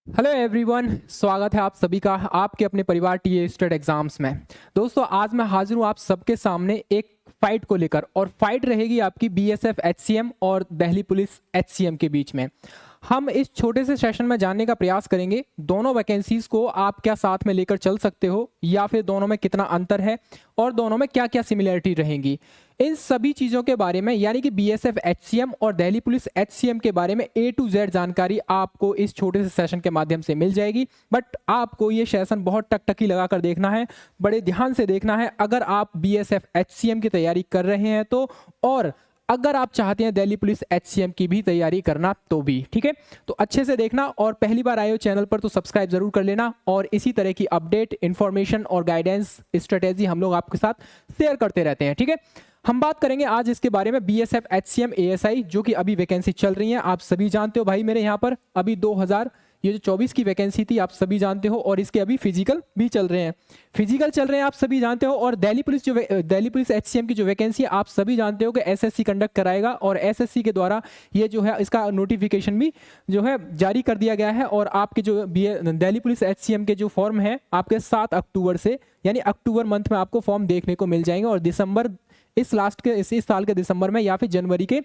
Hello everyone, स्वागत है आप सभी का आपके अपने परिवार टी स्टेट एग्जाम्स में। दोस्तों, आज मैं हाजिर हूँ आप सबके सामने एक फाइट को लेकर, और फाइट रहेगी आपकी बीएसएफ एचसीएम और दिल्ली पुलिस एचसीएम के बीच में। हम इस छोटे से सेशन में जानने का प्रयास करेंगे दोनों वैकेंसीज को आप क्या साथ में लेकर चल सकते हो, या फिर दोनों में कितना अंतर है और दोनों में क्या क्या सिमिलरिटी रहेंगी। इन सभी चीज़ों के बारे में, यानी कि बीएसएफ एचसीएम और दिल्ली पुलिस एचसीएम के बारे में ए टू जेड जानकारी आपको इस छोटे से सेशन के माध्यम से मिल जाएगी। बट आपको ये सेशन बहुत टकटकी लगा कर देखना है, बड़े ध्यान से देखना है अगर आप बीएसएफ एचसीएम की तैयारी कर रहे हैं तो, और अगर आप चाहते हैं दिल्ली पुलिस एचसीएम की भी तैयारी करना तो भी। ठीक है, तो अच्छे से देखना, और पहली बार आए हो चैनल पर तो सब्सक्राइब जरूर कर लेना, और इसी तरह की अपडेट, इंफॉर्मेशन और गाइडेंस स्ट्रेटेजी हम लोग आपके साथ शेयर करते रहते हैं। ठीक है, हम बात करेंगे आज इसके बारे में बीएसएफ एचसीएम एएसआई, जो कि अभी वैकेंसी चल रही है। आप सभी जानते हो भाई, मेरे यहाँ पर अभी 2024 की वैकेंसी थी, आप सभी जानते हो, और इसके अभी फिजिकल भी चल रहे हैं। फिजिकल चल रहे हैं आप सभी जानते हो, और दिल्ली पुलिस एचसीएम की जो वैकेंसी है आप सभी जानते हो कि एसएससी कंडक्ट कराएगा, और एसएससी के द्वारा ये जो है इसका नोटिफिकेशन भी जो है जारी कर दिया गया है। और आपके जो दिल्ली पुलिस एचसीएम के जो फॉर्म है आपके 7 अक्टूबर से, यानी अक्टूबर मंथ में आपको फॉर्म देखने को मिल जाएंगे, और दिसंबर इस साल के दिसंबर में या फिर जनवरी के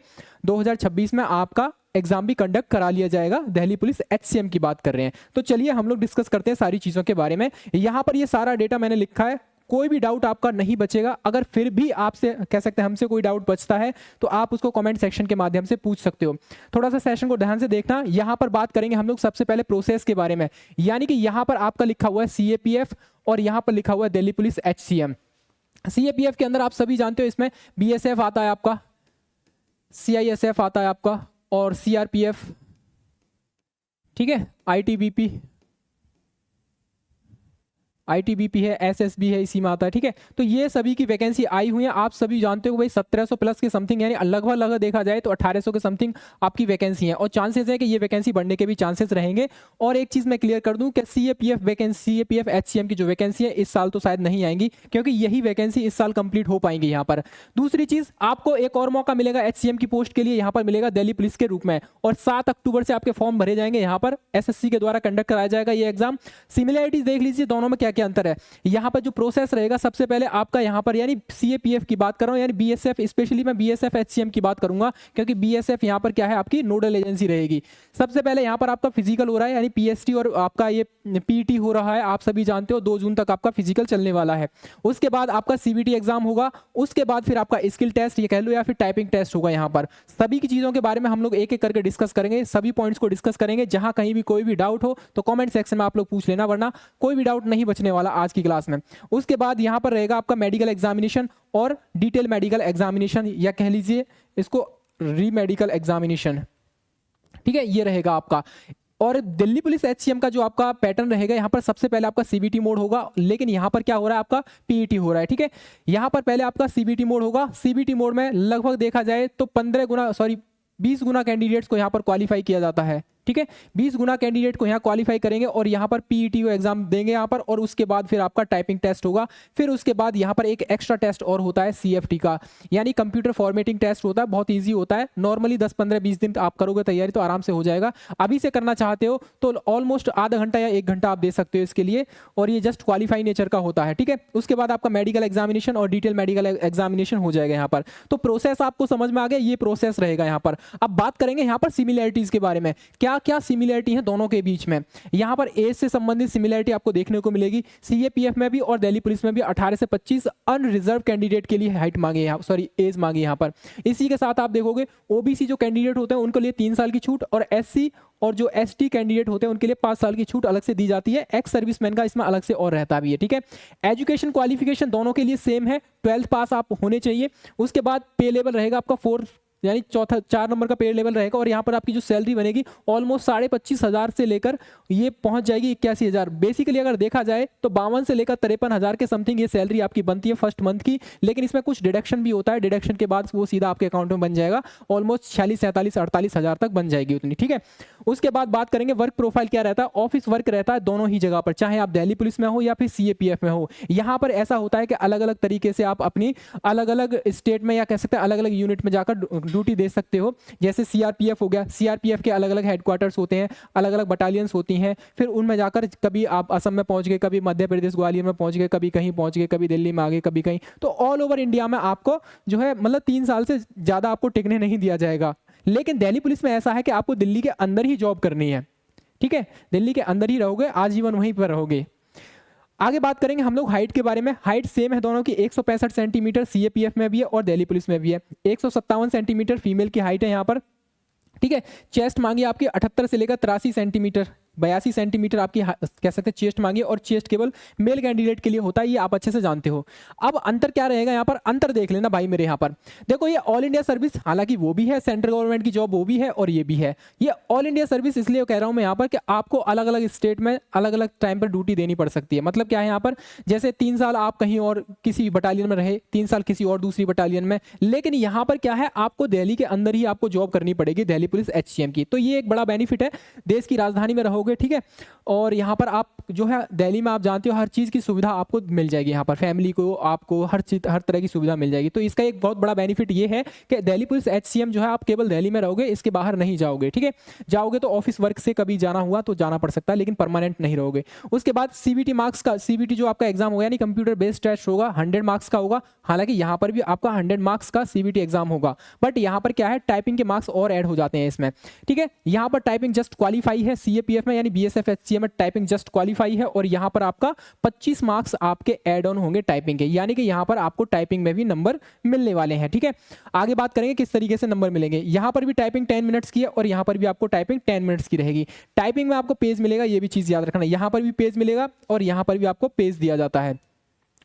2026 में आपका एग्जाम भी कंडक्ट करा लिया जाएगा। दिल्ली पुलिस एचसीएम की बात कर रहे हैं, तो चलिए हम लोग डिस्कस करते हैं सारी चीज़ों के बारे में। यहाँ पर ये सारा डेटा मैंने लिखा है, कोई भी डाउट आपका नहीं बचेगा। अगर फिर भी आपसे कह सकते हैं हमसे कोई डाउट बचता है तो आप उसको कमेंट सेक्शन के माध्यम से पूछ सकते हो। थोड़ा सा सेशन को ध्यान से देखना। यहाँ पर बात करेंगे हम लोग सबसे पहले प्रोसेस के बारे में, यानी कि यहाँ पर आपका लिखा हुआ है सीएपीएफ और यहाँ पर लिखा हुआ है दिल्ली पुलिस एचसीएम। सीएपीएफ के अंदर आप सभी जानते हो इसमें बीएसएफ आता है आपका, सीआईएसएफ आता है आपका, और सीआरपीएफ, ठीक है, आईटीबीपी है, एसएसबी है, इसी में आता है। ठीक है, तो ये सभी की वैकेंसी आई हुई है। आप सभी जानते हो भाई 1700 प्लस के समथिंग, यानी लगभग देखा जाए तो 1800 के समथिंग आपकी वैकेंसी है, और चांसेस है कि ये वैकेंसी बढ़ने के भी चांसेस रहेंगे। और एक चीज मैं क्लियर कर दूं कि सीएपीएफ एचसीएम की जो वैकेंसी है इस साल तो शायद नहीं आएंगी, क्योंकि यही वैकेंसी इस साल कंप्लीट हो पाएंगी यहाँ पर। दूसरी चीज, आपको एक और मौका मिलेगा एचसीएम की पोस्ट के लिए, यहाँ पर मिलेगा दिल्ली पुलिस के रूप में, और 7 अक्टूबर से आपके फॉर्म भरे जाएंगे। यहाँ पर एसएससी के द्वारा कंडक्ट कराया जाएगा ये एग्जाम। सिमिलरिटीज देख लीजिए दोनों में क्या क्या अंतर है। यहां पर जो प्रोसेस रहेगा, सबसे पहले आपका यहां पर, यानी सीएपीएफ की बात कर रहा हूं, यानी बीएसएफ, स्पेशली मैं बीएसएफ एचसीएम की बात करूंगा, क्योंकि बीएसएफ यहां पर क्या है, आपकी नोडल एजेंसी रहेगी। सबसे पहले यहां पर आपका फिजिकल हो रहा है, यानी पीएसटी, और आपका ये पीटी हो रहा है। आप सभी जानते हो 2 जून तक आपका फिजिकल चलने वाला है। उसके बाद आपका सीबीटी एग्जाम होगा, उसके बाद फिर आपका स्किल टेस्ट ये कह लो, या फिर टाइपिंग टेस्ट होगा। यहाँ पर सभी की चीजों के बारे में हम लोग एक एक करके डिस्कस करेंगे, सभी पॉइंट्स को डिस्कस करेंगे। जहां कहीं भी कोई भी डाउट हो तो कमेंट सेक्शन में आप लोग पूछ लेना, वरना कोई भी डाउट नहीं बचने वाला आज की क्लास में। उसके बाद यहां पर रहेगा आपका मेडिकल एग्जामिनेशन और डिटेल मेडिकल एग्जामिनेशन, या कह लीजिए इसको री मेडिकल एग्जामिनेशन। ठीक है, ये रहेगा आपका। और दिल्ली पुलिस एचसीएम का जो आपका पैटर्न रहेगा, यहाँ पर सबसे पहले आपका सीबीटी मोड होगा, लेकिन यहाँ पर क्या हो रहा है, आपका पीईटी हो रहा है। ठीक है, यहाँ पर पहले आपका सीबीटी मोड होगा। सीबीटी मोड में लगभग देखा जाए तो 20 गुना कैंडिडेट्स को यहाँ पर क्वालिफाई किया जाता है। ठीक है, 20 गुना कैंडिडेट को यहाँ क्वालिफाई करेंगे, और यहाँ पर पीईटी एग्जाम देंगे यहाँ पर, और उसके बाद फिर आपका टाइपिंग टेस्ट होगा। फिर उसके बाद यहाँ पर एक एक्स्ट्रा टेस्ट और होता है सीएफटी का, यानी कंप्यूटर फॉर्मेटिंग टेस्ट होता है। बहुत इजी होता है, नॉर्मली 10-15-20 दिन आप करोगे तैयारी तो आराम से हो जाएगा। अभी से करना चाहते हो तो ऑलमोस्ट आधा घंटा या 1 घंटा आप दे सकते हो इसके लिए, और ये जस्ट क्वालिफाई नेचर का होता है। ठीक है, उसके बाद आपका मेडिकल एग्जामिनेशन और डिटेल मेडिकल एग्जामिनेशन हो जाएगा यहाँ पर। तो प्रोसेस आपको समझ में आ गया, ये प्रोसेस रहेगा यहाँ पर। अब बात करेंगे यहाँ पर सिमिलरिटीज के बारे में, क्या क्या सिमिलरिटी है दोनों के बीच में। यहां पर एज से संबंधित सिमिलरिटी आपको देखने को मिलेगी, सीएपीएफ में भी और दिल्ली पुलिस में भी 18 से 25 अनरिजर्व कैंडिडेट के लिए हाइट मांगी है, एज मांगी यहां पर। इसी के साथ आप देखोगे ओबीसी जो कैंडिडेट होते हैं उनके लिए 3 साल की छूट, और एससी और जो एसटी कैंडिडेट होते हैं उनके लिए 5 साल की छूट अलग से दी जाती है। एक्स सर्विसमैन का इसमें अलग से और रहता भी है। ठीक है, एजुकेशन क्वालिफिकेशन दोनों के लिए सेम है, 12th पास आप होने चाहिए। उसके बाद पे लेवल रहेगा आपका 4, यानी 4 नंबर का पे लेवल रहेगा, और यहाँ पर आपकी जो सैलरी बनेगी ऑलमोस्ट 25,500 से लेकर ये पहुंच जाएगी 81,000। बेसिकली अगर देखा जाए तो 52 से लेकर 53,000 के समथिंग ये सैलरी आपकी बनती है फर्स्ट मंथ की, लेकिन इसमें कुछ डिडक्शन भी होता है। डिडक्शन के बाद वो सीधा आपके अकाउंट में बन जाएगा, ऑलमोस्ट 46, 47, 48,000 तक बन जाएगी उतनी। ठीक है, उसके बाद बात करेंगे वर्क प्रोफाइल क्या रहता है। ऑफिस वर्क रहता है दोनों ही जगह पर, चाहे आप दिल्ली पुलिस में हो या फिर सीएपीएफ में हो। यहाँ पर ऐसा होता है कि अलग अलग तरीके से आप अपनी अलग अलग स्टेट में, या कह सकते हैं अलग अलग यूनिट में जाकर ड्यूटी दे सकते हो। जैसे सीआरपीएफ हो गया, सीआरपीएफ के अलग अलग हेडक्वार्टर्स होते हैं, अलग अलग बटालियंस होती हैं, फिर उनमें जाकर कभी आप असम में पहुंच गए, कभी मध्य प्रदेश ग्वालियर में पहुंच गए, कभी कहीं पहुंच गए, कभी दिल्ली में आ गए, कभी कहीं, तो ऑल ओवर इंडिया में आपको जो है मतलब 3 साल से ज़्यादा आपको टिकने नहीं दिया जाएगा। लेकिन दिल्ली पुलिस में ऐसा है कि आपको दिल्ली के अंदर ही जॉब करनी है, ठीक है, दिल्ली के अंदर ही रहोगे, आजीवन वहीं पर रहोगे। आगे बात करेंगे हम लोग हाइट के बारे में। हाइट सेम है दोनों की, 165 सेंटीमीटर सीएपीएफ में भी है और दिल्ली पुलिस में भी है। 157 सेंटीमीटर फीमेल की हाइट है यहाँ पर, ठीक है। चेस्ट मांगी आपकी 78 से लेकर 83 सेंटीमीटर, 82 सेंटीमीटर आपकी कह सकते हैं चेस्ट मांगी, और चेस्ट केवल मेल कैंडिडेट के लिए होता है, ये आप अच्छे से जानते हो। अब अंतर क्या रहेगा यहाँ पर, अंतर देख लेना भाई मेरे। यहाँ पर देखो ये ऑल इंडिया सर्विस, हालांकि वो भी है, सेंट्रल गवर्नमेंट की जॉब वो भी है और ये भी है। ये ऑल इंडिया सर्विस इसलिए कह रहा हूँ मैं यहाँ पर कि आपको अलग अलग स्टेट में अलग अलग टाइम पर ड्यूटी देनी पड़ सकती है। मतलब क्या है यहाँ पर, जैसे 3 साल आप कहीं और किसी बटालियन में रहे, 3 साल किसी और दूसरी बटालियन में, लेकिन यहाँ पर क्या है, आपको दिल्ली के अंदर ही आपको जॉब करनी पड़ेगी, दिल्ली पुलिस एचसीएम की। तो ये एक बड़ा बेनिफिट है, देश की राजधानी में रहोगे, ठीक है। और यहाँ पर आप जो है दिल्ली में आप जानते हो हर चीज़ की सुविधा आपको मिल जाएगी, यहाँ पर फैमिली को आपको हर चीज हर तरह की सुविधा मिल जाएगी। तो इसका एक बहुत बड़ा बेनिफिट ये है कि दिल्ली पुलिस एचसीएम जो है आप केवल दिल्ली में रहोगे, इसके बाहर नहीं जाओगे, ठीक है। जाओगे तो ऑफिस वर्क से कभी जाना हुआ तो जाना पड़ सकता है, लेकिन परमानेंट नहीं रहोगे। उसके बाद सीबीटी मार्क्स का, सीबीटी जो आपका एग्जाम होगा यानी कंप्यूटर बेस्ड टेस्ट होगा, 100 मार्क्स का होगा। हालांकि यहाँ पर भी आपका 100 मार्क्स का सीबीटी एग्जाम होगा, बट यहाँ पर क्या है, टाइपिंग के मार्क्स और ऐड हो जाते हैं इसमें, ठीक है। यहाँ पर टाइपिंग जस्ट क्वालिफाई है सीएपीएफ में, यानी बीएसएफ एचसीएम में टाइपिंग जस्ट क्वालिफाई है, और यहाँ पर आपका 25 मार्क्स आपके ऐड ऑन होंगे टाइपिंग के, यानी कि यहाँ पर आपको टाइपिंग में भी नंबर मिलने वाले हैं, ठीक है। आगे बात करेंगे किस तरीके से नंबर मिलेंगे। यहाँ पर भी टाइपिंग 10 मिनट्स की है और यहाँ पर भी आपको टाइपिंग 10 मिनट्स की रहेगी। टाइपिंग में आपको पेज मिलेगा, ये भी चीज याद रखना, यहाँ पर भी पेज मिलेगा और यहाँ पर भी आपको पेज दिया जाता है।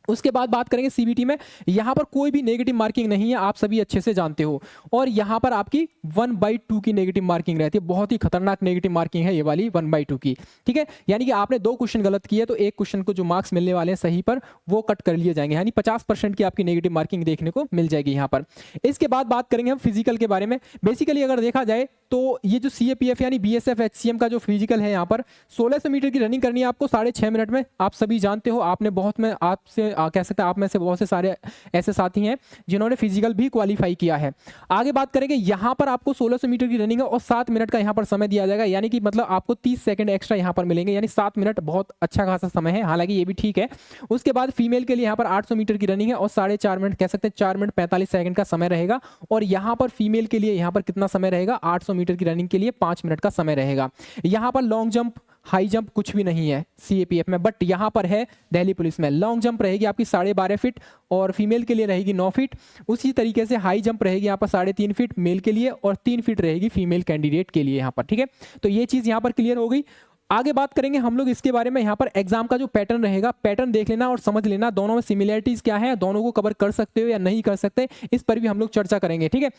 उसके बाद बात करेंगे सीबीटी में, यहाँ पर कोई भी नेगेटिव मार्किंग नहीं है, आप सभी अच्छे से जानते हो। और यहाँ पर आपकी 1/2 की नेगेटिव मार्किंग रहती है, बहुत ही खतरनाक नेगेटिव मार्किंग है ये वाली 1/2 की, ठीक है। यानी कि आपने 2 क्वेश्चन गलत किए तो एक क्वेश्चन को जो मार्क्स मिलने वाले हैं सही पर वो कट कर लिए जाएंगे, यानी 50% की आपकी नेगेटिव मार्किंग देखने को मिल जाएगी यहाँ पर। इसके बाद बात करेंगे हम फिजिकल के बारे में। बेसिकली अगर देखा जाए तो ये जो सीएपीएफ यानी बीएसएफ एचसीएम का जो फिजिकल है, यहाँ पर 1600 मीटर की रनिंग करनी है आपको 6.5 मिनट में। आप सभी जानते हो, आपने बहुत में आपसे कह सकते हैं आप में से बहुत से सारे ऐसे साथी हैं जिन्होंने फिजिकल भी क्वालिफाई किया है। आगे बात करेंगे, यहाँ पर आपको 1600 मीटर की रनिंग है और 7 मिनट का यहाँ पर समय दिया जाएगा, यानी कि मतलब आपको 30 सेकंड एक्स्ट्रा यहाँ पर मिलेंगे, यानी 7 मिनट बहुत अच्छा खासा समय है, हालांकि ये भी ठीक है। उसके बाद फीमेल के लिए यहाँ पर 800 मीटर की रनिंग है और 4.5 मिनट कह सकते हैं 4 मिनट 45 सेकंड का समय रहेगा। और यहाँ पर फीमेल के लिए यहाँ पर कितना समय रहेगा, 800 मीटर की रनिंग के लिए 5 मिनट का समय रहेगा। यहाँ पर लॉन्ग जंप हाई जंप कुछ भी नहीं है सीएपीएफ में, बट यहाँ पर है दिल्ली पुलिस में। लॉन्ग जंप रहेगी आपकी 12.5 फीट और फीमेल के लिए रहेगी 9 फीट। उसी तरीके से हाई जंप रहेगी यहाँ पर 3.5 फीट मेल के लिए और 3 फीट रहेगी फीमेल कैंडिडेट के लिए यहाँ पर, ठीक है। तो ये चीज़ यहाँ पर क्लियर हो गई। आगे बात करेंगे हम लोग इसके बारे में, यहाँ पर एग्जाम का जो पैटर्न रहेगा, पैटर्न देख लेना और समझ लेना दोनों में सिमिलरिटीज क्या है, दोनों को कवर कर सकते हो या नहीं कर सकते, इस पर भी हम लोग चर्चा करेंगे, ठीक है।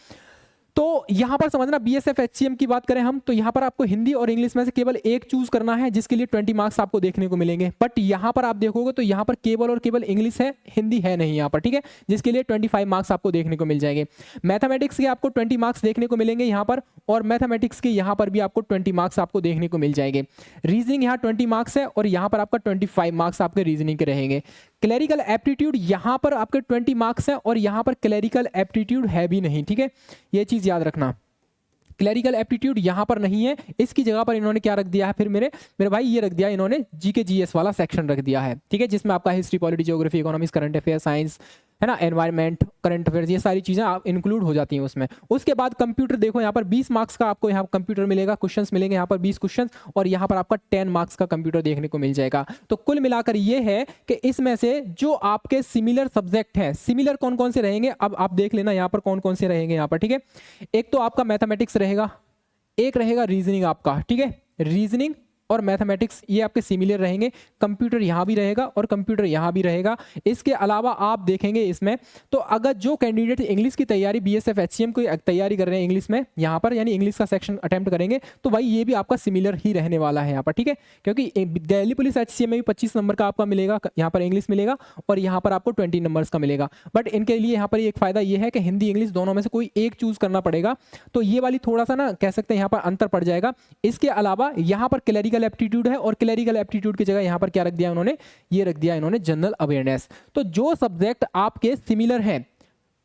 तो यहां पर समझना, बीएसएफ एचसीएम की बात करें हम तो यहां पर आपको हिंदी और इंग्लिश में से केवल एक चूज करना है, जिसके लिए 20 मार्क्स आपको देखने को मिलेंगे। बट यहां पर आप देखोगे तो यहां पर केवल और केवल इंग्लिश है, हिंदी है नहीं यहां पर, ठीक है, जिसके लिए 25 मार्क्स आपको देखने को मिल जाएंगे। मैथमेटिक्स के आपको 20 मार्क्स देखने को मिलेंगे यहां पर, और मैथमेटिक्स के यहां पर भी आपको 20 मार्क्स आपको देखने को मिल जाएंगे। रीजनिंग यहाँ 20 मार्क्स है और यहाँ पर आपका 25 मार्क्स आपके रीजनिंग के रहेंगे। क्लैरिकल एप्टीट्यूड यहाँ पर आपके 20 मार्क्स है और यहाँ पर क्लैरिकल एप्टीट्यूड है भी नहीं, ठीक है, ये चीज याद रखना। क्लैरिकल एप्टीट्यूड यहाँ पर नहीं है, इसकी जगह पर इन्होंने क्या रख दिया है फिर मेरे भाई, ये रख दिया इन्होंने जीके जीएस वाला सेक्शन रख दिया है, ठीक है, जिसमें आपका history, polity, geography, economics, current affair, science है ना, एनवायरनमेंट, करंट अफेयर्स, ये सारी चीजें आप इंक्लूड हो जाती हैं उसमें। उसके बाद कंप्यूटर देखो, यहाँ पर 20 मार्क्स का आपको यहाँ कंप्यूटर मिलेगा, क्वेश्चंस मिलेंगे यहाँ पर 20 क्वेश्चंस, और यहाँ पर आपका 10 मार्क्स का कंप्यूटर देखने को मिल जाएगा। तो कुल मिलाकर ये है कि इसमें से जो आपके सिमिलर सब्जेक्ट हैं, सिमिलर कौन कौन से रहेंगे अब आप देख लेना यहाँ पर कौन कौन से रहेंगे यहाँ पर, ठीक है। एक तो आपका मैथमेटिक्स रहेगा, एक रहेगा रीजनिंग आपका, ठीक है, रीजनिंग और मैथमेटिक्स ये आपके सिमिलर रहेंगे। कंप्यूटर यहाँ भी रहेगा और कंप्यूटर यहाँ भी रहेगा। इसके अलावा आप देखेंगे इसमें तो अगर जो कैंडिडेट इंग्लिश की तैयारी बीएसएफ एचसीएम की तैयारी कर रहे हैं इंग्लिश में यहाँ पर, यानी इंग्लिश का सेक्शन अटेम्प्ट करेंगे, तो भाई ये भी आपका सिमिलर ही रहने वाला है यहाँ पर, ठीक है, क्योंकि दिल्ली पुलिस एचसीएम में भी 25 नंबर का आपका मिलेगा, यहाँ पर इंग्लिश मिलेगा और यहाँ पर आपको 20 नंबर्स का मिलेगा। बट इनके लिए यहाँ पर एक फायदा ये है कि हिंदी इंग्लिश दोनों में से कोई एक चूज करना पड़ेगा, तो ये वाली थोड़ा सा ना कह सकते हैं यहाँ पर अंतर पड़ जाएगा। इसके अलावा यहाँ पर क्लैरिकल एप्टीट्यूड है और क्लैरिकल एप्टीट्यूड की जगह यहां पर क्या रख दिया उन्होंने, ये रख दिया इन्होंने जनरल अवेयरनेस। तो जो सब्जेक्ट आपके सिमिलर हैं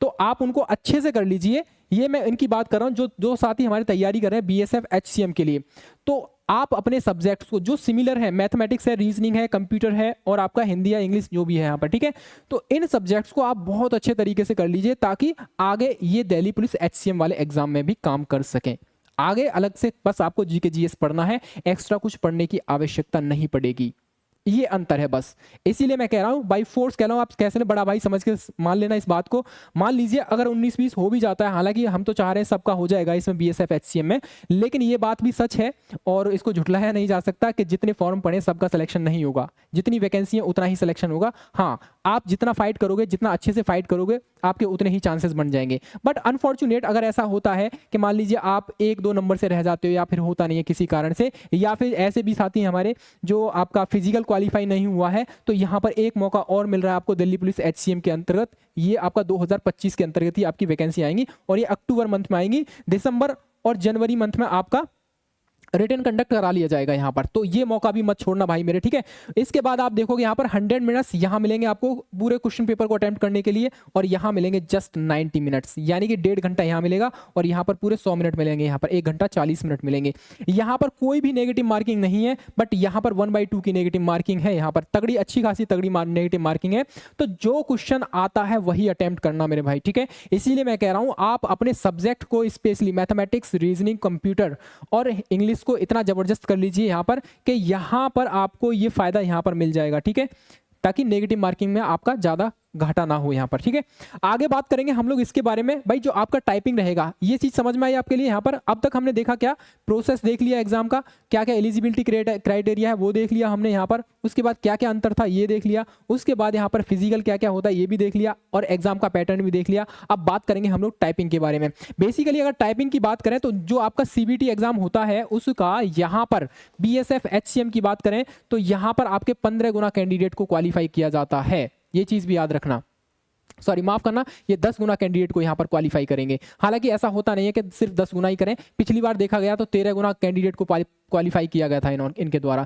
तो आप उनको अच्छे से कर लीजिए, ये मैं इनकी बात कर रहा हूँ जो साथी हमारी तैयारी कर रहे हैं बीएसएफ एचसीएम के लिए। तो आप अपने सब्जेक्ट्स को जो सिमिलर है, मैथमेटिक्स है, रीजनिंग है, कंप्यूटर है और आपका हिंदी या इंग्लिश जो भी है यहाँ पर, ठीक है, तो इन सब्जेक्ट्स को आप बहुत अच्छे तरीके से कर लीजिए ताकि आगे ये दिल्ली पुलिस एचसीएम वाले एग्जाम में भी काम कर सकें। आगे अलग से बस आपको जीके जीएस पढ़ना है, एक्स्ट्रा कुछ पढ़ने की आवश्यकता नहीं पड़ेगी। ये अंतर है बस, इसीलिए मैं कह रहा हूं, बाई फोर्स कह रहा हूं, आप कैसे ना बड़ा भाई समझ के मान लेना इस बात को। मान लीजिए अगर 19-20 हो भी जाता है, हालांकि हम तो चाह रहे हैं सबका हो जाएगा इसमें बीएसएफ एचसीएम में, लेकिन ये बात भी सच है और इसको झुठलाया नहीं जा सकता कि जितने फॉर्म पड़े सबका सिलेक्शन नहीं होगा, जितनी वैकेंसी है उतना ही सिलेक्शन होगा। हाँ, आप जितना फाइट करोगे, जितना अच्छे से फाइट करोगे, आपके उतने ही चांसेस बन जाएंगे। बट अनफॉर्चुनेट अगर ऐसा होता है कि मान लीजिए आप 1-2 नंबर से रह जाते हो या फिर होता नहीं है किसी कारण से, या फिर ऐसे भी साथी हमारे जो आपका फिजिकल क्वालिफाई नहीं हुआ है, तो यहाँ पर एक मौका और मिल रहा है आपको दिल्ली पुलिस एचसीएम के अंतर्गत। ये आपका 2025 के अंतर्गत ही आपकी वैकेंसी आएंगी और ये अक्टूबर मंथ में आएंगी, दिसंबर और जनवरी मंथ में आपका रिटर्न कंडक्ट करा लिया जाएगा यहाँ पर। तो ये मौका भी मत छोड़ना भाई मेरे, ठीक है। इसके बाद आप देखोगे यहाँ पर 100 मिनट्स यहाँ मिलेंगे आपको पूरे क्वेश्चन पेपर को अटेम्प्ट करने के लिए, और यहाँ मिलेंगे जस्ट 90 मिनट्स, यानी कि 1.5 घंटा यहाँ मिलेगा, और यहाँ पर पूरे 100 मिनट मिलेंगे, यहाँ पर 1 घंटा 40 मिनट मिलेंगे। यहाँ पर कोई भी नेगेटिव मार्किंग नहीं है, बट यहाँ पर 1/2 की नेगेटिव मार्किंग है, यहाँ पर तगड़ी अच्छी खासी तगड़ी नेगेटिव मार्किंग है। तो जो क्वेश्चन आता है वही अटेम्प्ट करना मेरे भाई, ठीक है। इसीलिए मैं कह रहा हूँ आप अपने सब्जेक्ट को स्पेशली मैथमेटिक्स, रीजनिंग, कंप्यूटर और इंग्लिश को इतना जबरदस्त कर लीजिए यहाँ पर कि यहाँ पर आपको ये फायदा यहाँ पर मिल जाएगा, ठीक है, ताकि नेगेटिव मार्किंग में आपका ज्यादा घाटा ना हो यहाँ पर, ठीक है। आगे बात करेंगे हम लोग इसके बारे में, भाई जो आपका टाइपिंग रहेगा, ये चीज समझ में आई आपके लिए। यहाँ पर अब तक हमने देखा क्या, प्रोसेस देख लिया एग्जाम का, क्या क्या एलिजिबिलिटी क्राइटेरिया है वो देख लिया हमने यहाँ पर, उसके बाद क्या क्या अंतर था ये देख लिया, उसके बाद यहाँ पर फिजिकल क्या क्या होता है ये भी देख लिया, और एग्जाम का पैटर्न भी देख लिया। अब बात करेंगे हम लोग टाइपिंग के बारे में। बेसिकली अगर टाइपिंग की बात करें तो जो आपका सीबीटी एग्जाम होता है उसका यहाँ पर बीएसएफ एचसीएम की बात करें तो यहाँ पर आपके 15 गुना कैंडिडेट को क्वालिफाई किया जाता है, ये चीज भी याद रखना। सॉरी माफ करना, ये 10 गुना कैंडिडेट को यहाँ पर क्वालिफाई करेंगे। हालांकि ऐसा होता नहीं है कि सिर्फ 10 गुना ही करें, पिछली बार देखा गया तो 13 गुना कैंडिडेट को क्वालिफाई किया गया था इनके द्वारा।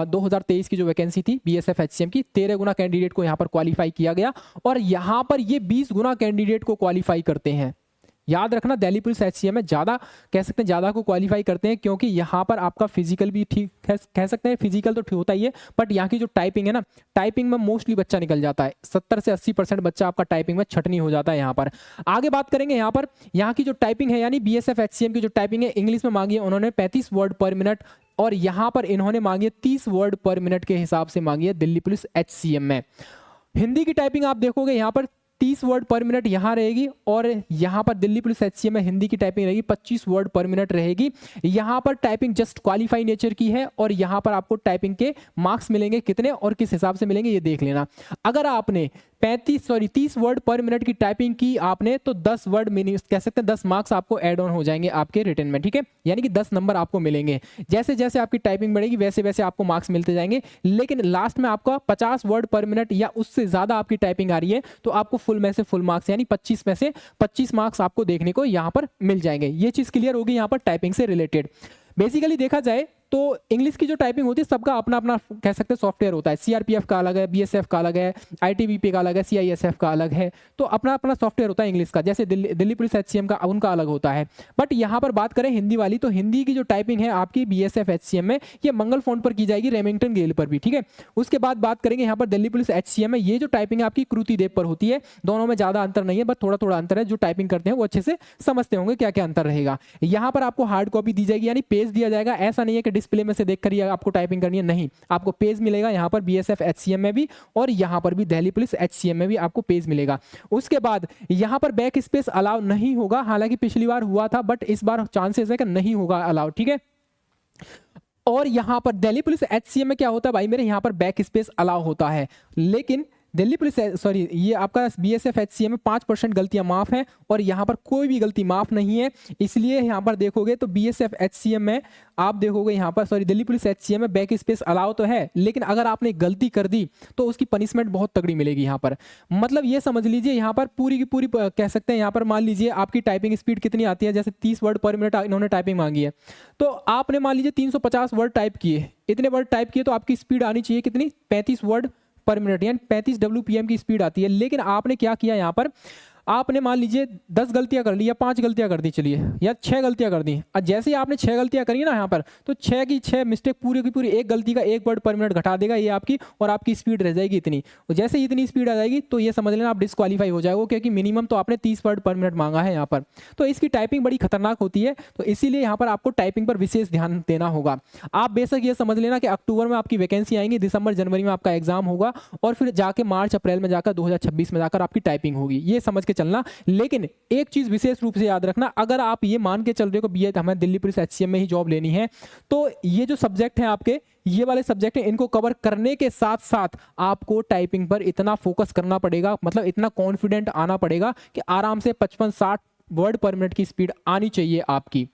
2023 की जो वैकेंसी थी बीएसएफ एचसीएम की, 13 गुना कैंडिडेट को यहाँ पर क्वालिफाई किया गया, और यहाँ पर ये 20 गुना कैंडिडेट को क्वालिफाई करते हैं। याद रखना दिल्ली पुलिस एचसीएम में ज्यादा कह सकते हैं, ज्यादा को क्वालिफाई करते हैं, क्योंकि यहाँ पर आपका फिजिकल भी ठीक कह सकते हैं, फिजिकल तो ठीक होता ही है, बट यहाँ की जो टाइपिंग है ना, टाइपिंग में मोस्टली बच्चा निकल जाता है, 70 से 80% बच्चा आपका टाइपिंग में छटनी हो जाता है यहाँ पर। आगे बात करेंगे यहाँ पर, यहाँ की जो टाइपिंग है यानी बीएसएफ एचसीएम की जो टाइपिंग है, इंग्लिश में मांगी है उन्होंने 35 वर्ड पर मिनट, और यहाँ पर इन्होंने मांगी है 30 वर्ड पर मिनट के हिसाब से मांगी है दिल्ली पुलिस एचसीएम में। हिंदी की टाइपिंग आप देखोगे यहाँ पर 30 वर्ड पर मिनट यहाँ रहेगी, और यहाँ पर दिल्ली पुलिस एचसीएम में हिंदी की टाइपिंग रहेगी 25 वर्ड पर मिनट रहेगी। यहाँ पर टाइपिंग जस्ट क्वालिफाई नेचर की है, और यहाँ पर आपको टाइपिंग के मार्क्स मिलेंगे कितने और किस हिसाब से मिलेंगे ये देख लेना। अगर आपने 30 वर्ड पर मिनट की टाइपिंग की आपने, तो 10 वर्ड कह सकते हैं 10 मार्क्स आपको ऐड ऑन हो जाएंगे आपके रिटर्न में, ठीक है, यानी कि 10 नंबर आपको मिलेंगे। जैसे जैसे आपकी टाइपिंग बढ़ेगी वैसे वैसे आपको मार्क्स मिलते जाएंगे, लेकिन लास्ट में आपका 50 वर्ड पर मिनट या उससे ज्यादा आपकी टाइपिंग आ रही है तो आपको फुल में से फुल मार्क्स यानी 25 में से 25 मार्क्स आपको देखने को यहाँ पर मिल जाएंगे। ये चीज क्लियर होगी यहाँ पर टाइपिंग से रिलेटेड। बेसिकली देखा जाए तो इंग्लिश की जो टाइपिंग होती है सबका अपना अपना कह सकते हैं सॉफ्टवेयर होता है, सीआरपीएफ का अलग है, बीएसएफ का अलग है, आईटीबीपी का अलग है, सीआईएसएफ का अलग है, तो अपना अपना सॉफ्टवेयर होता है इंग्लिश का। जैसे दिल्ली पुलिस एचसीएम का उनका अलग होता है। बट यहाँ पर बात करें हिंदी वाली, तो हिंदी की जो टाइपिंग है आपकी बीएसएफ एचसीएम में, ये मंगल फॉन्ट पर की जाएगी, रेमिंगटन गेल पर भी, ठीक है। उसके बाद बात करेंगे यहाँ पर दिल्ली पुलिस एचसीएम में, ये जो टाइपिंग है आपकी क्रूति देव पर होती है। दोनों में ज्यादा अंतर नहीं है, बस थोड़ा थोड़ा अंतर है, जो टाइपिंग करते हैं वो अच्छे से समझते होंगे क्या क्या अंतर रहेगा। यहाँ पर आपको हार्ड कॉपी दी जाएगी यानी पेज दिया जाएगा, ऐसा नहीं है कि डिस्प्ले में से देख कर आपको टाइपिंग करनी है, नहीं, आपको पेज मिलेगा यहाँ पर बीएसएफ एचसीएम में भी, और यहाँ पर भी दिल्ली पुलिस एचसीएम में भी आपको पेज मिलेगा। उसके बाद यहाँ पर बैक स्पेस अलाउ नहीं होगा, हालांकि पिछली बार हुआ था बट इस बार चांसेस है कि नहीं होगा अलाउ, ठीक है। और यहाँ पर दिल्ली पुलिस एचसीएम में क्या होता है भाई मेरे, यहाँ पर बैक स्पेस अलाउ होता है, लेकिन दिल्ली पुलिस सॉरी ये आपका बीएसएफ एचसीएम में 5% गलतियां माफ है, और यहाँ पर कोई भी गलती माफ नहीं है। इसलिए यहाँ पर देखोगे तो बीएसएफ एचसीएम में आप देखोगे यहाँ पर दिल्ली पुलिस एचसीएम में बैक स्पेस अलाउ तो है, लेकिन अगर आपने गलती कर दी तो उसकी पनिशमेंट बहुत तगड़ी मिलेगी यहाँ पर। मतलब ये समझ लीजिए यहाँ पर पूरी की पूरी कह सकते हैं, यहाँ पर मान लीजिए आपकी टाइपिंग स्पीड कितनी आती है, जैसे 30 वर्ड पर मिनट इन्होंने टाइपिंग मांगी है, तो आपने मान लीजिए 350 वर्ड टाइप किए, इतने वर्ड टाइप किए, तो आपकी स्पीड आनी चाहिए कितनी, 35 वर्ड पर मिनट, यानी 35 WPM की स्पीड आती है। लेकिन आपने क्या किया यहाँ पर, आपने मान लीजिए 10 गलतियां कर ली या 5 गलतियां कर दी, चलिए, या 6 गलतियां कर दी। और जैसे ही आपने 6 गलतियां करी ना यहाँ पर, तो 6 की 6 मिस्टेक पूरी की पूरी एक गलती का 1 वर्ड पर मिनट घटा देगा ये आपकी, और आपकी स्पीड रह जाएगी इतनी। और जैसे ही इतनी स्पीड आ जाएगी तो ये समझ लेना आप डिस्क्वालीफाई हो जाएगा, क्योंकि मिनिमम तो आपने 30 वर्ड पर मिनट मांगा है यहाँ पर। तो इसकी टाइपिंग बड़ी खतरनाक होती है, तो इसीलिए यहाँ पर आपको टाइपिंग पर विशेष ध्यान देना होगा। आप बेशक ये समझ लेना कि अक्टूबर में आपकी वैकेंसी आएंगी, दिसंबर जनवरी में आपका एग्जाम होगा, और फिर जाके मार्च अप्रैल में जाकर 2026 में जाकर आपकी टाइपिंग होगी, ये समझ के चलना। लेकिन एक चीज विशेष रूप से याद रखना, अगर आप ये मान के चल रहे हो कि बीए हमें दिल्ली पुलिस एचसीएम में ही जॉब लेनी है, तो ये जो सब्जेक्ट हैं आपके, ये वाले सब्जेक्ट हैं, इनको कवर करने के साथ साथ आपको टाइपिंग पर इतना फोकस करना पड़ेगा, मतलब इतना कॉन्फिडेंट आना पड़ेगा कि आराम से 55-60 वर्ड पर मिनट की स्पीड आनी चाहिए आपकी,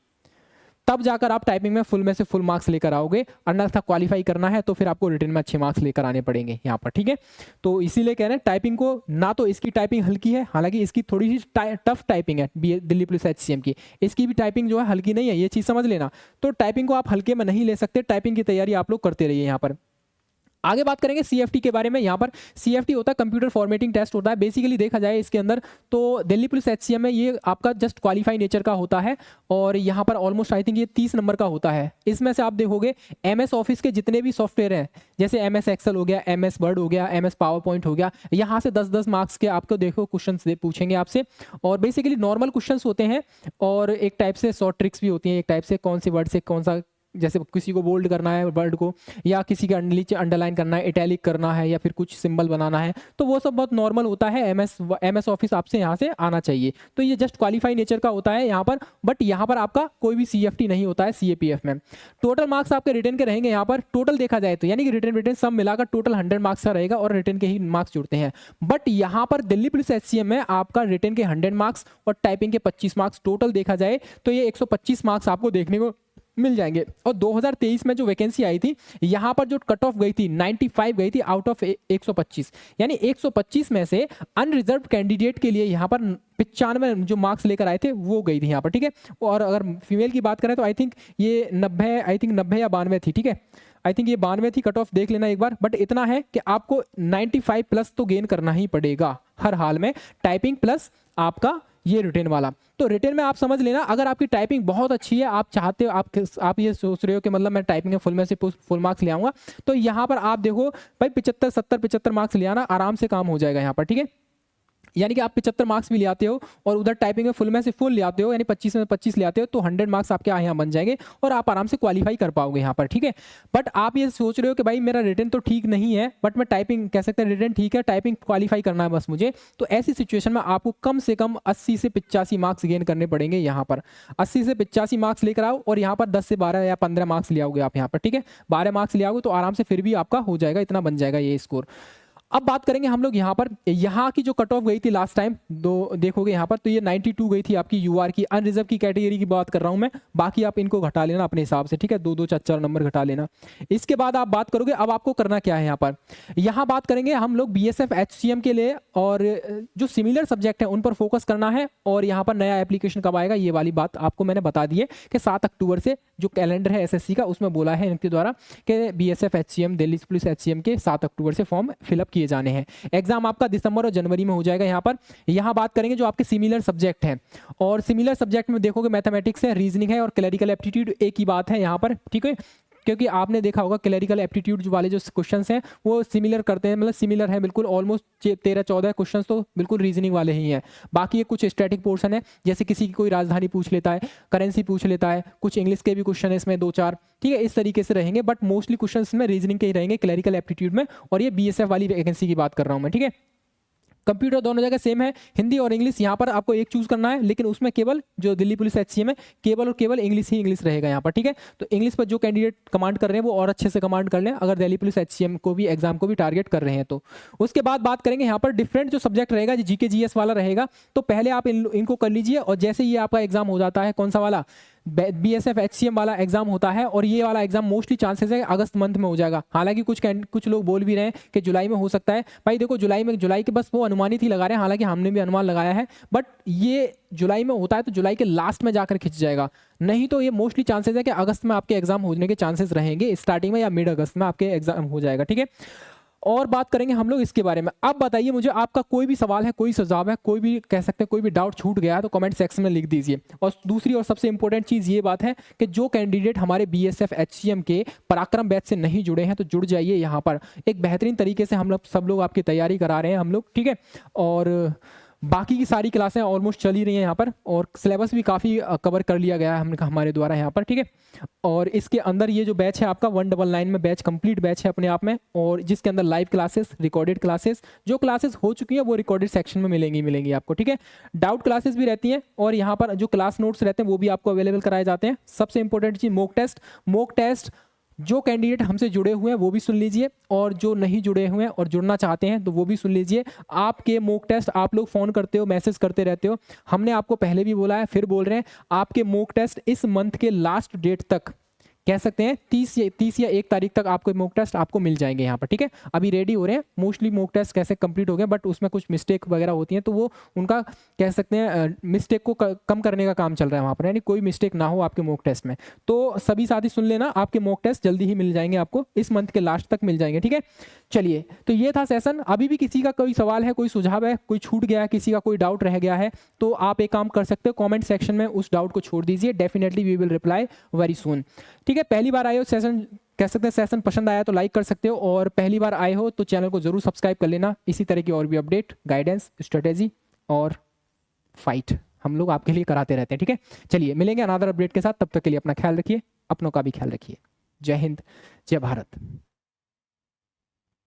तब जाकर आप टाइपिंग में फुल में से फुल मार्क्स लेकर आओगे। अन्यथा क्वालिफाई करना है तो फिर आपको रिटन में अच्छे मार्क्स लेकर आने पड़ेंगे यहाँ पर, ठीक है। तो इसीलिए कह रहे हैं टाइपिंग को, ना तो इसकी टाइपिंग हल्की है, हालांकि इसकी थोड़ी सी टफ टाइपिंग है दिल्ली पुलिस एचसीएम की, इसकी भी टाइपिंग जो है हल्की नहीं है, ये चीज़ समझ लेना। तो टाइपिंग को आप हल्के में नहीं ले सकते, टाइपिंग की तैयारी आप लोग करते रहिए यहाँ पर। आगे बात करेंगे सीएफटी के बारे में। यहाँ पर सीएफटी होता है कंप्यूटर फॉर्मेटिंग टेस्ट होता है। बेसिकली देखा जाए इसके अंदर तो दिल्ली पुलिस एचसीएम में ये आपका जस्ट क्वालिफाई नेचर का होता है, और यहाँ पर ऑलमोस्ट आई थिंक ये 30 नंबर का होता है। इसमें से आप देखोगे एमएस ऑफिस के जितने भी सॉफ्टवेयर हैं, जैसे एमएस एक्सेल हो गया, एमएस वर्ड हो गया, एमएस पावर पॉइंट हो गया, यहाँ से 10-10 मार्क्स के आपको देखो क्वेश्चन पूछेंगे आपसे, और बेसिकली नॉर्मल क्वेश्चन होते हैं, और एक टाइप से शॉर्ट ट्रिक्स भी होती हैं, एक टाइप से कौन सी वर्ड से कौन सा, जैसे किसी को बोल्ड करना है वर्ड को, या किसी के नीचे अंडरलाइन करना है, इटैलिक करना है, या फिर कुछ सिंबल बनाना है, तो वो सब बहुत नॉर्मल होता है। एमएस ऑफिस आपसे यहाँ से आना चाहिए, तो ये जस्ट क्वालिफाई नेचर का होता है यहाँ पर। बट यहाँ पर आपका कोई भी सीएफटी नहीं होता है सीएपीएफ में। टोटल मार्क्स आपके रिटर्न के रहेंगे यहाँ पर, टोटल देखा जाए तो, यानी कि रिटर्न सब मिलाकर टोटल 100 मार्क्स का रहेगा, और रिटर्न के ही मार्क्स जुड़ते हैं। बट यहाँ पर दिल्ली पुलिस एचसीएम में आपका रिटर्न के 100 मार्क्स और टाइपिंग के 25 मार्क्स, टोटल देखा जाए तो ये 125 मार्क्स आपको देखने को मिल जाएंगे। और 2023 में जो वैकेंसी आई थी, यहाँ पर जो कट ऑफ गई थी 95 गई थी आउट ऑफ 125, यानी 125 में से अनरिजर्व कैंडिडेट के लिए यहाँ पर 95 जो मार्क्स लेकर आए थे वो गई थी यहाँ पर, ठीक है। और अगर फीमेल की बात करें तो आई थिंक ये 90 या 92 थी, ठीक है, आई थिंक ये 92 थी, कट ऑफ देख लेना एक बार। बट इतना है कि आपको 95 प्लस तो गेन करना ही पड़ेगा हर हाल में, टाइपिंग प्लस आपका ये रिटेन वाला। तो रिटेन में आप समझ लेना, अगर आपकी टाइपिंग बहुत अच्छी है, आप चाहते हो, आप ये सोच रहे हो कि मतलब मैं टाइपिंग में फुल में से फुल मार्क्स ले आऊंगा, तो यहाँ पर आप देखो भाई 75 मार्क्स ले आना, आराम से काम हो जाएगा यहाँ पर, ठीक है। यानी कि आप 75 मार्क्स भी ले आते हो और उधर टाइपिंग में फुल में से फुल ले आते हो, यानी 25 में 25 ले आते हो, तो 100 मार्क्स आपके यहाँ बन जाएंगे और आप आराम से क्वालिफाई कर पाओगे यहाँ पर, ठीक है। बट आप ये सोच रहे हो कि भाई मेरा रिटन तो ठीक नहीं है, बट मैं टाइपिंग कह सकते हैं रिटन ठीक है, टाइपिंग क्वालिफाई करना है बस मुझे, तो ऐसी सिचुएशन में आपको कम से कम 80 से 85 मार्क्स गेन करने पड़ेंगे यहाँ पर। 80 से 85 मार्क्स लेकर आओ और यहाँ पर 10 से 12 या 15 मार्क्स ले आओगे आप यहाँ पर, ठीक है। 12 मार्क्स ले आओगे तो आराम से फिर भी आपका हो जाएगा, इतना बन जाएगा ये स्कोर। अब बात करेंगे हम लोग यहाँ पर, यहाँ की जो कट ऑफ गई थी लास्ट टाइम देखोगे यहाँ पर, तो ये 92 गई थी आपकी यूआर की, अनरिजर्व की कैटेगरी की बात कर रहा हूँ मैं, बाकी आप इनको घटा लेना अपने हिसाब से, ठीक है, 2-2 4-4 नंबर घटा लेना। इसके बाद आप बात करोगे, अब आपको करना क्या है यहाँ पर, यहाँ बात करेंगे हम लोग बीएसएफ एचसीएम के लिए, और जो सिमिलर सब्जेक्ट है उन पर फोकस करना है। और यहाँ पर नया एप्लीकेशन कब आएगा ये वाली बात आपको मैंने बता दी है कि 7 अक्टूबर से जो कैलेंडर है एसएससी का, उसमें बोला है इनके द्वारा कि BSF HCM, Delhi police HCM के 7 अक्टूबर से फॉर्म फिलअप किए जाने हैं। एग्जाम आपका दिसंबर और जनवरी में हो जाएगा यहाँ पर। यहाँ बात करेंगे जो आपके सिमिलर सब्जेक्ट हैं, और सिमिलर सब्जेक्ट में देखोगे मैथमेटिक्स है, रीजनिंग है और क्लरिकल एप्टीट्यूड, एक ही बात है यहाँ पर, ठीक है। क्योंकि आपने देखा होगा क्लरिकल एप्टीट्यूड वाले जो क्वेश्चंस हैं वो सिमिलर करते हैं, मतलब सिमिलर है बिल्कुल, ऑलमोस्ट 13-14 क्वेश्चंस तो बिल्कुल रीजनिंग वाले ही हैं। बाकी ये कुछ स्टैटिक पोर्शन है, जैसे किसी की कोई राजधानी पूछ लेता है, करेंसी पूछ लेता है, कुछ इंग्लिश के भी क्वेश्चन है इसमें 2-4, ठीक है, इस तरीके से रहेंगे। बट मोस्टली क्वेश्चन में रीजनिंग के ही रहेंगे क्लरिकल एप्टीट्यूड में, और ये बीएसएफ वाली वैकेंसी की बात कर रहा हूँ मैं, ठीक है। कंप्यूटर दोनों जगह सेम है, हिंदी और इंग्लिश, यहाँ पर आपको एक चूज करना है, लेकिन उसमें केवल जो दिल्ली पुलिस एचसीएम है केवल और केवल इंग्लिश ही इंग्लिश रहेगा यहाँ पर, ठीक है। तो इंग्लिश पर जो कैंडिडेट कमांड कर रहे हैं वो और अच्छे से कमांड कर लें, अगर दिल्ली पुलिस एचसीएम को भी एग्जाम को भी टारगेट कर रहे हैं तो। उसके बाद बात करेंगे यहाँ पर डिफरेंट जो सब्जेक्ट रहेगा, जो जीके जीएस वाला रहेगा, तो पहले आप इनको कर लीजिए, और जैसे ये आपका एग्जाम हो जाता है, कौन सा वाला, बीएसएफ एचसीएम वाला एग्जाम होता है, और ये वाला एग्जाम मोस्टली चांसेस है अगस्त मंथ में हो जाएगा। हालांकि कुछ लोग बोल भी रहे हैं कि जुलाई में हो सकता है। भाई देखो जुलाई के बस वो अनुमानित ही लगा रहे हैं, हालांकि हमने भी अनुमान लगाया है, बट ये जुलाई में होता है तो जुलाई के लास्ट में जाकर खिंच जाएगा, नहीं तो ये मोस्टली चांसेस है कि अगस्त में आपके एग्जाम होने के चांसेस रहेंगे, स्टार्टिंग में या मिड अगस्त में आपके एग्जाम हो जाएगा, ठीक है। और बात करेंगे हम लोग इसके बारे में। अब बताइए मुझे, आपका कोई भी सवाल है, कोई सुझाव है, कोई भी कह सकते हैं कोई भी डाउट छूट गया है तो कमेंट सेक्शन में लिख दीजिए। और दूसरी और सबसे इंपॉर्टेंट चीज़ ये बात है कि जो कैंडिडेट हमारे BSF HCM के पराक्रम बैच से नहीं जुड़े हैं तो जुड़ जाइए यहाँ पर। एक बेहतरीन तरीके से हम लोग सब लोग आपकी तैयारी करा रहे हैं हम लोग, ठीक है। और बाकी की सारी क्लासें ऑलमोस्ट चल ही रही हैं यहाँ पर, और सिलेबस भी काफ़ी कवर कर लिया गया है हमने हमारे द्वारा यहाँ पर, ठीक है। और इसके अंदर ये जो बैच है आपका 199 में बैच कंप्लीट बैच है अपने आप में, और जिसके अंदर लाइव क्लासेस, रिकॉर्डेड क्लासेस, जो क्लासेस हो चुकी हैं वो रिकॉर्डेड सेक्शन में मिलेंगी आपको, ठीक है। डाउट क्लासेस भी रहती हैं, और यहाँ पर जो क्लास नोट्स रहते हैं वो भी आपको अवेलेबल कराए जाते हैं। सबसे इंपॉर्टेंट चीज़ मॉक टेस्ट जो कैंडिडेट हमसे जुड़े हुए हैं वो भी सुन लीजिए, और जो नहीं जुड़े हुए हैं और जुड़ना चाहते हैं तो वो भी सुन लीजिए। आपके मॉक टेस्ट, आप लोग फ़ोन करते हो, मैसेज करते रहते हो, हमने आपको पहले भी बोला है, फिर बोल रहे हैं, आपके मॉक टेस्ट इस मंथ के लास्ट डेट तक, कह सकते हैं 30 या 1 तारीख तक आपको मॉक टेस्ट आपको मिल जाएंगे यहाँ पर, ठीक है। अभी रेडी हो रहे हैं, मोस्टली मॉक टेस्ट कैसे कंप्लीट हो गए, बट उसमें कुछ मिस्टेक वगैरह होती हैं तो वो उनका कह सकते हैं मिस्टेक को कम करने का काम चल रहा है वहाँ पर, यानी कोई मिस्टेक ना हो आपके मॉक टेस्ट में। तो सभी साथी सुन लेना, आपके मॉक टेस्ट जल्दी ही मिल जाएंगे आपको, इस मंथ के लास्ट तक मिल जाएंगे, ठीक है। चलिए, तो ये था सेशन। अभी भी किसी का कोई सवाल है, कोई सुझाव है, कोई छूट गया है, किसी का कोई डाउट रह गया है, तो आप एक काम कर सकते हो, कमेंट सेक्शन में उस डाउट को छोड़ दीजिए। Definitely we will reply very soon, ठीक है। पहली बार आए हो, सेशन कह सकते हैं सेशन पसंद आया तो लाइक कर सकते हो, और पहली बार आए हो तो चैनल को जरूर सब्सक्राइब कर लेना। इसी तरह की और भी अपडेट, गाइडेंस, स्ट्रेटेजी और फाइट हम लोग आपके लिए कराते रहते हैं, ठीक है। चलिए, मिलेंगे अनदर अपडेट के साथ, तब तक के लिए अपना ख्याल रखिए, अपनों का भी ख्याल रखिए। जय हिंद, जय भारत।